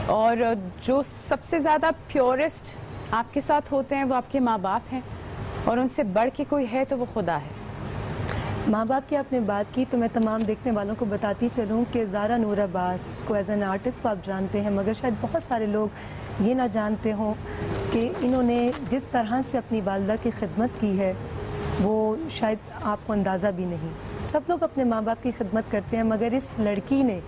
और जो सबसे ज़्यादा प्योरेस्ट आपके साथ होते हैं वो आपके माँ बाप हैं, और उनसे बढ़ के कोई है तो वो खुदा है। माँ बाप की आपने बात की तो मैं तमाम देखने वालों को बताती चलूँ कि ज़ारा नूर अब्बास को एज एन आर्टिस्ट तो आप जानते हैं, मगर शायद बहुत सारे लोग ये ना जानते हों कि इन्होंने जिस तरह से अपनी वालदा की खिदमत की है वो शायद आपको अंदाज़ा भी नहीं। सब लोग अपने माँ बाप की खिदमत करते हैं, मगर इस लड़की ने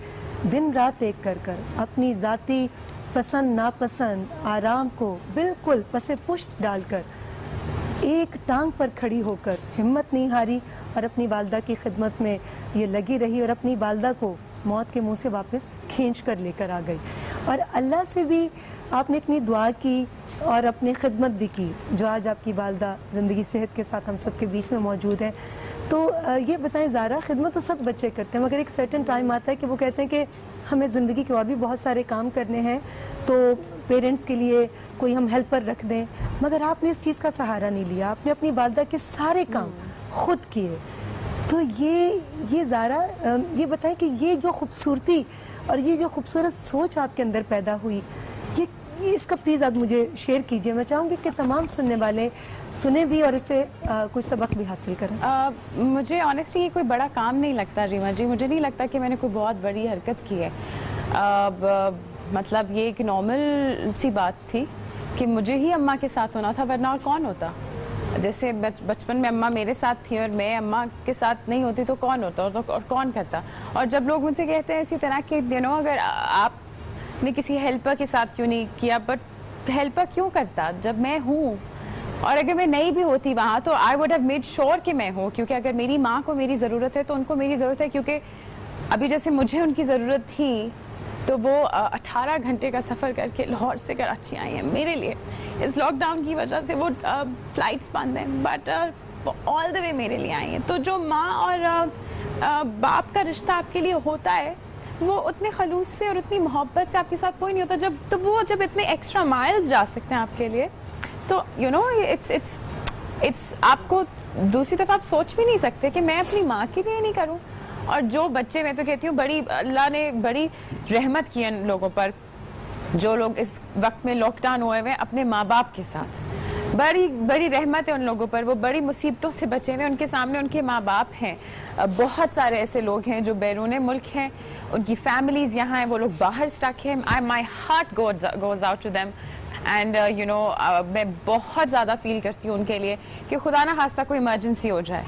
दिन रात एक कर अपनी ज़ाती पसंद नापसंद आराम को बिल्कुल पसे पुश्त डालकर एक टांग पर खड़ी होकर हिम्मत नहीं हारी और अपनी वालदा की खिदमत में ये लगी रही और अपनी वालदा को मौत के मुंह से वापस खींच कर लेकर आ गई। और अल्लाह से भी आपने इतनी दुआ की और अपनी खिदमत भी की, जो आज आपकी वालदा ज़िंदगी सेहत के साथ हम सब के बीच में मौजूद है। तो ये बताएं ज़ारा, खिदमत तो सब बच्चे करते हैं, मगर एक सर्टेन टाइम आता है कि वो कहते हैं कि हमें ज़िंदगी के और भी बहुत सारे काम करने हैं, तो पेरेंट्स के लिए कोई हम हेल्पर रख दें, मगर आपने इस चीज़ का सहारा नहीं लिया, आपने अपनी वालदा के सारे काम खुद किए। तो ये ज़ारा, ये बताएं कि ये जो खूबसूरती और ये जो खूबसूरत सोच आपके अंदर पैदा हुई, ये इसका प्लीज़ आप मुझे शेयर कीजिए। मैं चाहूँगी कि तमाम सुनने वाले सुने भी और इससे कुछ सबक भी हासिल करें। मुझे ऑनेस्टली ये कोई बड़ा काम नहीं लगता रीमा जी, मुझे नहीं लगता कि मैंने कोई बहुत बड़ी हरकत की है। मतलब ये एक नॉर्मल सी बात थी कि मुझे ही अम्मा के साथ होना था, वरना और कौन होता। जैसे बचपन में अम्मा मेरे साथ थी और मैं अम्मा के साथ नहीं होती तो कौन होता और कौन करता। और जब लोग मुझसे कहते हैं इसी तरह कि अगर आपने किसी हेल्पर के साथ क्यों नहीं किया, बट हेल्पर क्यों करता जब मैं हूँ, और अगर मैं नहीं भी होती वहाँ तो I would have made sure कि मैं हूँ, क्योंकि अगर मेरी माँ को मेरी ज़रूरत है तो उनको मेरी ज़रूरत है, क्योंकि अभी जैसे मुझे उनकी ज़रूरत थी तो वो 18 घंटे का सफ़र करके लाहौर से कराची आई हैं मेरे लिए। इस लॉकडाउन की वजह से वो फ़्लाइट्स बंद हैं, बट ऑल द वे मेरे लिए आई हैं। तो जो माँ और बाप का रिश्ता आपके लिए होता है वो उतने खलूस से और उतनी मोहब्बत से आपके साथ कोई नहीं होता। जब इतने एक्स्ट्रा माइल्स जा सकते हैं आपके लिए, तो इट्स आपको दूसरी तरफ आप सोच भी नहीं सकते कि मैं अपनी माँ के लिए नहीं करूँ। और जो बच्चे, मैं तो कहती हूँ बड़ी अल्लाह ने बड़ी रहमत की इन लोगों पर, जो लोग इस वक्त में लॉकडाउन हुए हुए अपने माँ बाप के साथ, बड़ी रहमत है उन लोगों पर। वो बड़ी मुसीबतों से बचे हुए, उनके सामने उनके माँ बाप हैं। बहुत सारे ऐसे लोग हैं जो बैरून मुल्क हैं, उनकी फैमिलीज यहाँ हैं, वो लोग बाहर स्टक हैं। My heart goes out to them and मैं बहुत ज़्यादा फील करती हूँ उनके लिए कि खुदा ना खास्ता कोई इमरजेंसी हो जाए।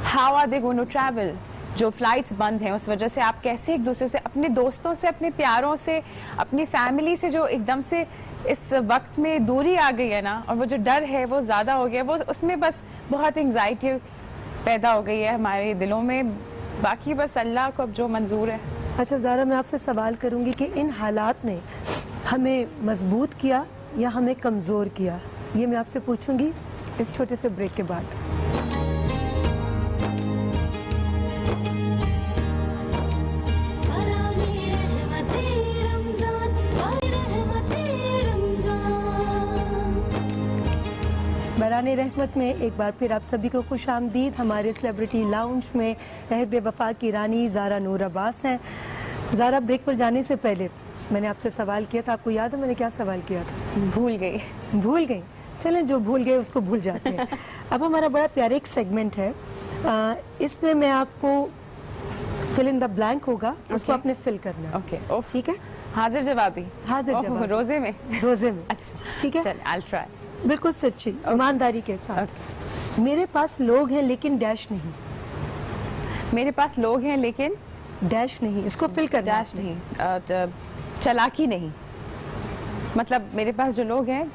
How are they going to travel? जो फ्लाइट्स बंद हैं उस वजह से आप कैसे एक दूसरे से, अपने दोस्तों से, अपने प्यारों से, अपनी फैमिली से जो एकदम से इस वक्त में दूरी आ गई है ना, और वो जो डर है वो ज़्यादा हो गया, वो उसमें बस बहुत एंग्जाइटी पैदा हो गई है हमारे दिलों में। बाकी बस अल्लाह को अब जो मंजूर है। अच्छा ज़ारा, मैं आपसे सवाल करूँगी कि इन हालात ने हमें मजबूत किया या हमें कमज़ोर किया? ये मैं आपसे पूछूँगी इस छोटे से ब्रेक के बाद। बराने रहमत में एक बार फिर आप सभी को खुश आमदीद। हमारे सेलिब्रिटी लाउंज में अहद वफा की रानी ज़ारा नूर अब्बास हैं। ज़ारा, ब्रेक पर जाने से पहले मैंने आपसे सवाल किया था, आपको याद है मैंने क्या सवाल किया था? भूल गई। चलें, जो भूल गए उसको भूल जाते हैं। अब हमारा बड़ा प्यारा एक सेगमेंट है, इसमें मैं आपको फिल इन द ब्लैंक होगा, उसको आपने फिल करना है। ओके, ठीक है? हाजिर जवाबी। रोजे में। अच्छा, ठीक है, I'll try. बिल्कुल सच्ची ईमानदारी के साथ। मेरे पास लोग हैं लेकिन डैश नहीं। मेरे पास लोग हैं लेकिन डैश नहीं, इसको फिल करना। डैश नहीं, चालाकी नहीं। मतलब मेरे पास जो लोग हैं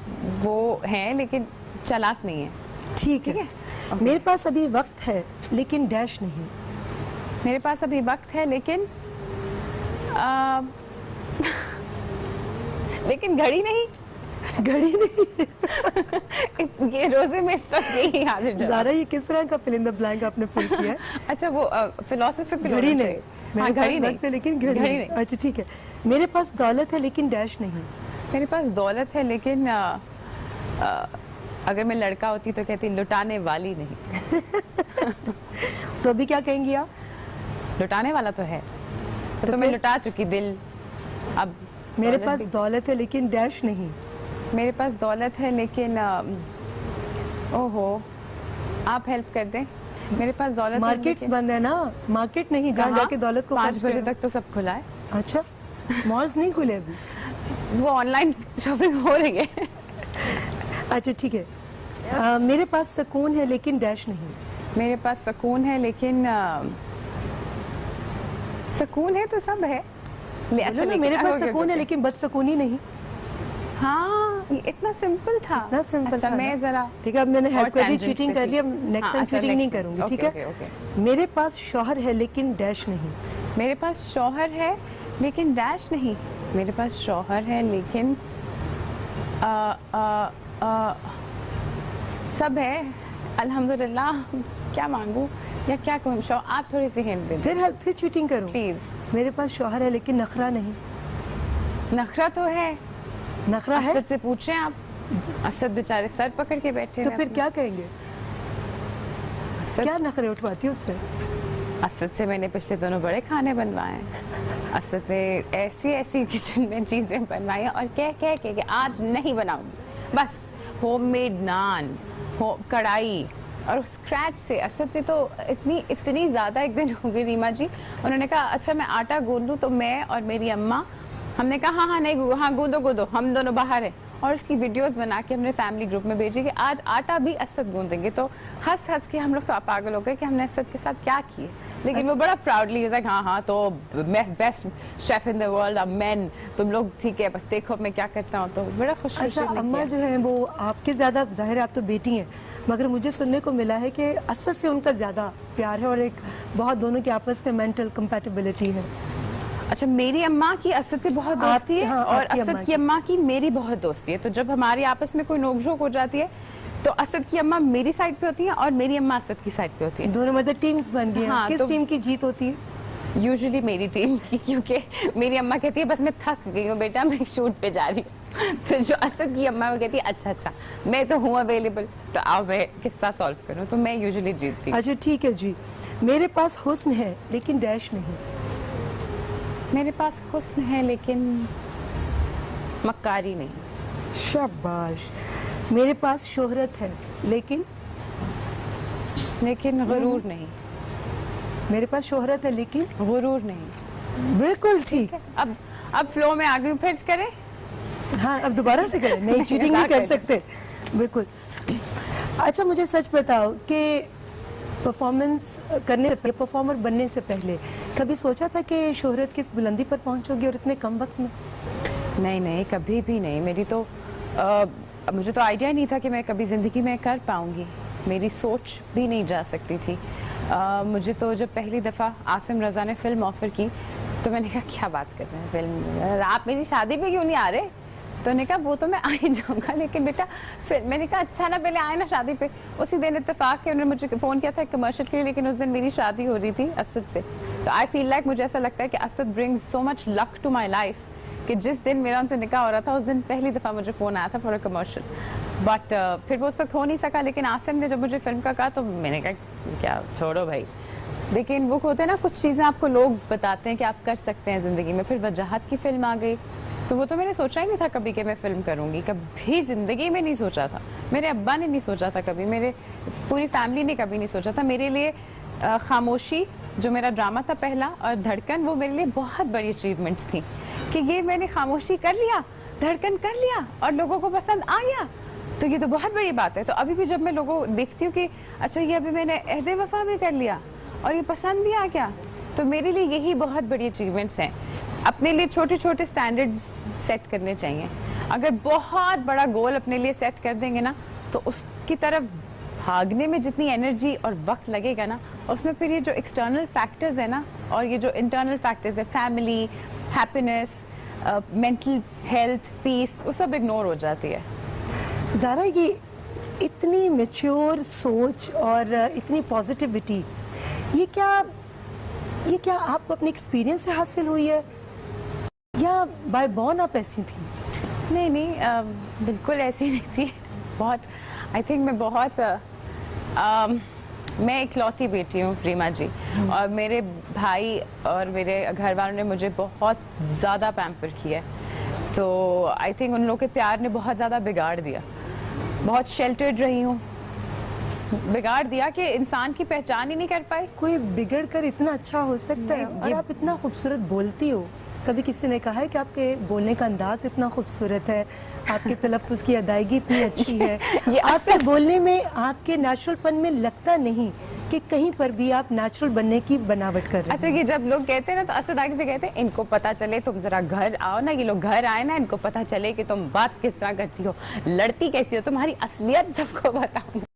वो हैं लेकिन चालाक नहीं है। ठीक है। मेरे पास अभी वक्त है लेकिन डैश नहीं। मेरे पास अभी वक्त है लेकिन लेकिन घड़ी नहीं। ये रोजे में इस वक्त यही हाजिर जवाब। ज़ारा, ये किस तरह का फिल इन द ब्लैंक आपने फिल किया है? अच्छा, वो फिलोसफिकल घड़ी नहीं। मेरे घड़ी पास वक्त है लेकिन घड़ी नहीं। अच्छा, ठीक है। मेरे पास दौलत है लेकिन डैश नहीं। मेरे पास दौलत है लेकिन अगर मैं लड़का होती तो कहती लुटाने वाली नहीं। तो अभी क्या कहेंगी आप? लुटाने वाला तो है, तो मैं लुटा चुकी दिल, अब मेरे दौलत पास भी- दौलत है लेकिन डैश नहीं। मेरे पास दौलत है लेकिन ओहो, आप हेल्प कर दें। मेरे पास दौलत है मार्केट्स लेकिन बंद है ना, मार्केट नहीं जहाँ कहाँ? जाके दौलत को 5 खर्च बजे करो। तक तो सब खुला है। अच्छा, मॉल्स नहीं खुले अभी। वो ऑनलाइन शॉपिंग हो रही है। अच्छा ठीक है। मेरे पास सुकून है लेकिन डैश नहीं। मेरे पास सुकून है लेकिन सुकून है तो सब है। बोलो ना, मेरे पास सुकून है लेकिन बदसुकूनी नहीं। हाँ, ये इतना सिंपल था। इतना सिंपल अच्छा, था मैं ना? जरा ठीक है, अब मैंने हेल्प और कर दी, tangent चीटिंग पे कर थी। लिया। नेक्स्ट हाँ, टाइम अच्छा, चीटिंग next नहीं time। करूंगी, ओके, ठीक है। Okay, okay. मेरे पास शौहर है लेकिन डैश नहीं। मेरे पास शौहर है लेकिन डैश नहीं। मेरे पास शौहर है लेकिन आ, आ, आ, सब है अल्हम्दुलिल्लाह। क्या मांगू या क्या कहूँ? आप थोड़ी सी हिंट दे फिर चीटिंग करूँ। प्लीज। मेरे पास शौहर है लेकिन नखरा नहीं। नखरा तो है। नखरा है असद से पूछें आप। असद बेचारे सर पकड़ के बैठे तो हैं फिर अपने। क्या कहेंगे? असद क्या नखरे उठवाती है उससे? असद से मैंने पिछले दोनों बड़े खाने बनवाए हैं। असद ने ऐसी ऐसी किचन में चीज़ें बनवाई हैं और कह कह के कि आज नहीं बनाऊंगी, बस होममेड नान, कढ़ाई और स्क्रैच से। असद ने तो इतनी ज़्यादा, एक दिन हो गई रीमा जी, उन्होंने कहा अच्छा मैं आटा गूंदूं, तो मैं और मेरी अम्मा हमने कहा हाँ हाँ नहीं हाँ गूंदो, हम दोनों बाहर हैं। और उसकी वीडियोस बना के हमने फैमिली ग्रुप में भेजी कि आज आटा भी असद गूंदेंगे। तो हंस हंस के हम लोग तो पागल हो गए कि हमने असद के साथ क्या किए। लेकिन वो बड़ा प्राउडली हाँ हाँ तो best chef in the world man, तुम लोग ठीक है, बस देखो मैं क्या करता हूँ। तो बड़ा खुश। अच्छा, अम्मा जो है वो आपके ज़्यादा, ज़ाहिर है आप तो बेटी हैं, मगर मुझे सुनने को मिला है कि असद से उनका ज़्यादा प्यार है और एक बहुत दोनों के आपस में मेंटल कंपैटिबिलिटी है। अच्छा, मेरी अम्मा की असद से बहुत दोस्ती है हाँ, और आपकी असद अम्मा की अम्मा की मेरी बहुत दोस्ती है। तो जब हमारी आपस में कोई नोकझोंक हो जाती है तो असद की अम्मा मेरी साइड पे होती हैं और मेरी अम्मा असद की साइड पे होती हैं। दोनों मतलब टीम्स बन गई हैं। हाँ, किस तो टीम की जीत होती है? यूजुअली मेरी टीम की, क्योंकि मेरी अम्मा कहती है बस मैं थक गई हूँ बेटा, मैं शूट पे जा रही हूँ। तो जो असद की अम्मा वो कहती है अच्छा मैं तो हूँ अवेलेबल, तो आओ मैं किस्सा सॉल्व करूँ। तो मैं यूजुअली जीतती हूँ। अच्छा ठीक है जी। मेरे पास हुस्न है लेकिन डैश नहीं। मेरे पास हुस्न है लेकिन मक्कारी नहीं। शाबाश। मेरे पास शोहरत है लेकिन गरूर नहीं। मेरे पास शोहरत है लेकिन गुरूर नहीं। बिल्कुल ठीक। अब फ्लो में आ गई, फिर करें। हाँ, अब दोबारा से करें, नहीं चीटिंग नहीं कर सकते। बिल्कुल। अच्छा, मुझे सच बताओ कि परफॉर्मेंस करने से, परफॉर्मर बनने से पहले कभी सोचा था कि शोहरत किस बुलंदी पर पहुंचोगे और इतने कम वक्त में? नहीं, कभी भी नहीं। मेरी तो मुझे तो आइडिया नहीं था कि मैं कभी ज़िंदगी में कर पाऊंगी। मेरी सोच भी नहीं जा सकती थी। मुझे तो जब पहली दफ़ा आसिम रज़ा ने फ़िल्म ऑफ़र की तो मैंने कहा क्या बात कर रहे हैं फिल्म, आप मेरी शादी पे क्यों नहीं आ रहे? तो उन्होंने कहा वो तो मैं आ ही जाऊँगा, लेकिन बेटा फिर मैंने कहा अच्छा ना पहले आए ना शादी पे। उसी दिन इत्तेफाक के उन्होंने मुझे फ़ोन किया था कमर्शियल के लिए, लेकिन उस दिन मेरी शादी हो रही थी असद से। तो आई फील लाइक, मुझे ऐसा लगता है कि Asad brings so much luck to my life कि जिस दिन मेरा उनसे निकाह हो रहा था उस दिन पहली दफ़ा मुझे फ़ोन आया था फॉर अ कमर्शियल। बट फिर वो उस वक्त हो नहीं सका। लेकिन आसिम ने जब मुझे फ़िल्म का कहा तो मैंने कहा क्या छोड़ो भाई। लेकिन वो होते हैं ना, कुछ चीज़ें आपको लोग बताते हैं कि आप कर सकते हैं ज़िंदगी में। फिर वजाहत की फ़िल्म आ गई तो वो तो मैंने सोचा ही नहीं था कभी कि मैं फ़िल्म करूँगी, कभी ज़िंदगी में नहीं सोचा था। मेरे अब्बा ने नहीं सोचा था कभी, मेरे पूरी फैमिली ने कभी नहीं सोचा था। मेरे लिए खामोशी जो मेरा ड्रामा था पहला और धड़कन, वो मेरे लिए बहुत बड़ी अचीवमेंट्स थी कि ये मैंने खामोशी कर लिया, धड़कन कर लिया और लोगों को पसंद आ गया, तो ये तो बहुत बड़ी बात है। तो अभी भी जब मैं लोगों को देखती हूँ कि अच्छा ये अभी मैंने अहद वफा भी कर लिया और ये पसंद भी आ गया, तो मेरे लिए यही बहुत बड़ी अचीवमेंट्स हैं। अपने लिए छोटे छोटे स्टैंडर्ड्स सेट करने चाहिए। अगर बहुत बड़ा गोल अपने लिए सेट कर देंगे ना, तो उसकी तरफ भागने में जितनी एनर्जी और वक्त लगेगा ना, उसमें फिर ये जो एक्सटर्नल फैक्टर्स है ना और ये जो इंटरनल फैक्टर्स है, family, happiness, mental health, peace, वो सब इग्नोर हो जाती है। ज़ारा, ये इतनी मैच्योर सोच और इतनी पॉजिटिविटी, ये क्या आपको अपने एक्सपीरियंस से हासिल हुई है या बाय बॉर्न आप ऐसी थी? नहीं, बिल्कुल ऐसी नहीं थी। बहुत आई थिंक मैं बहुत मैं इकलौती बेटी हूँ रीमा जी, और मेरे भाई और मेरे घर वालों ने मुझे बहुत ज़्यादा पैम्पर किया है। तो आई थिंक उन लोगों के प्यार ने बहुत ज़्यादा बिगाड़ दिया। बहुत शेल्टर्ड रही हूँ, बिगाड़ दिया कि इंसान की पहचान ही नहीं कर पाई। कोई बिगड़ कर इतना अच्छा हो सकता है? नहीं, और आप इतना खूबसूरत बोलती हो। कभी किसी ने कहा है कि आपके बोलने का अंदाज इतना खूबसूरत है, आपके तलफ़्फ़ुज़ की अदायगी इतनी अच्छी है, ये आपके बोलने में, आपके नेचुरलपन में लगता नहीं कि कहीं पर भी आप नेचुरल बनने की बनावट कर रहे अच्छा, ये जब लोग कहते हैं ना तो असदागी से कहते हैं इनको पता चले, तुम जरा घर आओ ना, ये लोग घर आए ना, इनको पता चले कि तुम बात किस तरह करती हो, लड़ती कैसी हो, तुम्हारी असलियत सबको बताओ।